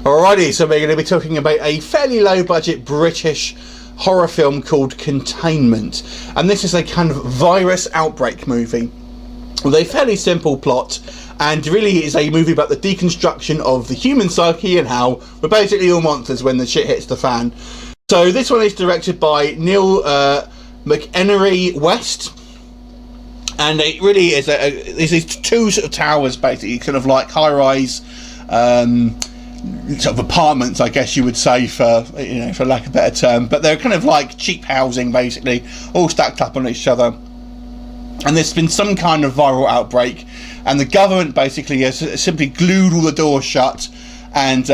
Alrighty, so we're going to be talking about a fairly low budget British horror film called Containment, and this is a kind of virus outbreak movie with a fairly simple plot, and really is a movie about the deconstruction of the human psyche and how we're basically all monsters when the shit hits the fan. So this one is directed by Neil Mchenry West, and it really is these two sort of towers, basically, kind of like high-rise sort of apartments, I guess you would say, for lack of a better term, but they're kind of like cheap housing, basically, all stacked up on each other. And there's been some kind of viral outbreak, and the government basically has simply glued all the doors shut and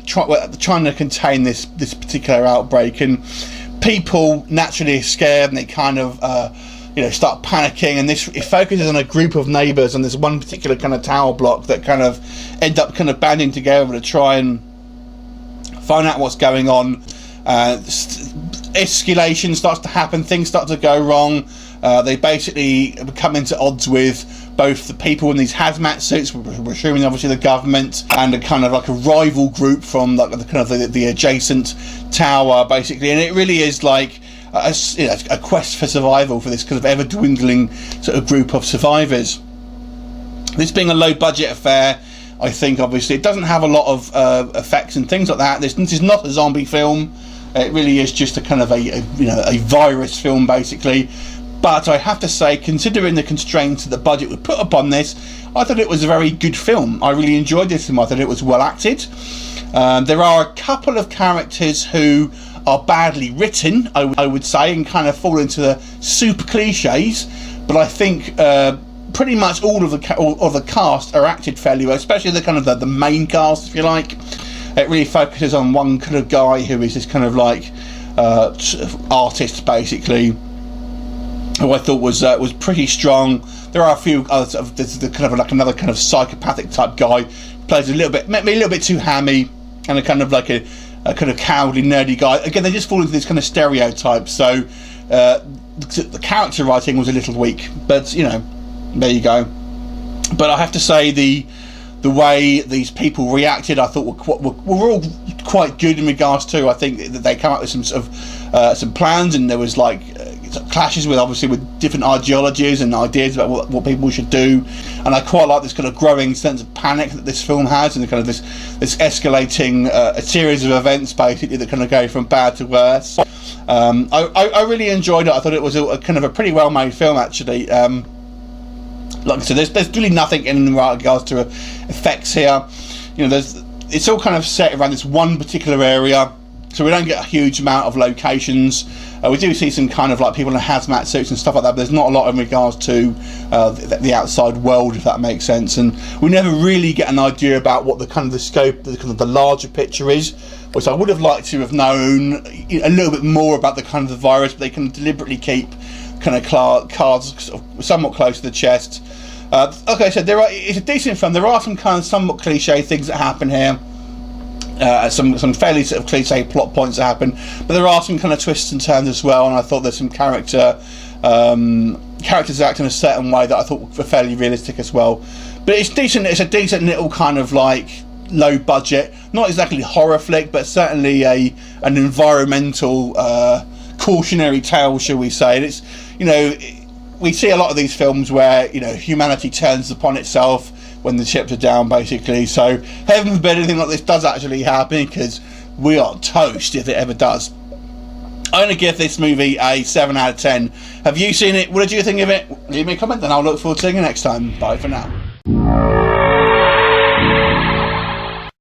trying to contain this particular outbreak. And people naturally are scared, and they kind of start panicking, and it focuses on a group of neighbours, and there's one particular kind of tower block that kind of end up kind of banding together to try and find out what's going on. Escalation starts to happen, things start to go wrong. They basically come into odds with both the people in these hazmat suits, we're assuming obviously the government, and a kind of like a rival group from like the adjacent tower, basically. And it really is like a quest for survival for this kind of ever dwindling sort of group of survivors. This being a low budget affair, I think obviously it doesn't have a lot of effects and things like that. This is not a zombie film. It really is just a kind of a virus film, basically. But I have to say, considering the constraints that the budget would put upon this, I thought it was a very good film. I really enjoyed this film. I thought it was well acted. There are a couple of characters who are badly written, I would say, and kind of fall into the super cliches. But I think pretty much all of the cast are acted fairly well, especially the main cast, if you like. It really focuses on one kind of guy who is this kind of like artist, basically, who I thought was pretty strong. There are a few others. There's kind of like another kind of psychopathic type guy, plays maybe a little bit too hammy, and a kind of like a kind of cowardly, nerdy guy. Again, they just fall into this kind of stereotype. So the character writing was a little weak, but there you go. But I have to say the way these people reacted, I thought were all quite good in regards to. I think that they come up with some plans, and there was like clashes with different ideologies and ideas about what people should do. And I quite like this kind of growing sense of panic that this film has, and the kind of this escalating a series of events, basically, that kind of go from bad to worse. I really enjoyed it. I thought it was a kind of a pretty well made film, actually. Like I said, there's really nothing in regards to effects here. It's all kind of set around this one particular area, so we don't get a huge amount of locations. We do see some kind of like people in hazmat suits and stuff like that, but there's not a lot in regards to the outside world, if that makes sense. And we never really get an idea about what the kind of the scope, the larger picture is, which I would have liked to have known a little bit more about the kind of the virus, but they can deliberately keep kind of cards somewhat close to the chest. Okay, so it's a decent film. There are some kind of somewhat cliche things that happen here. Some fairly sort of cliche plot points that happen, but there are some kind of twists and turns as well. And I thought there's some characters act in a certain way that I thought were fairly realistic as well. But it's decent. It's a decent little kind of like low budget, not exactly horror flick, but certainly an environmental cautionary tale, shall we say. And it's we see a lot of these films where humanity turns upon itself when the chips are down, basically. So heaven forbid anything like this does actually happen, because we are toast if it ever does. I'm going to give this movie a 7 out of 10. Have you seen it? What did you think of it? Leave me a comment, and I'll look forward to seeing you next time. Bye for now.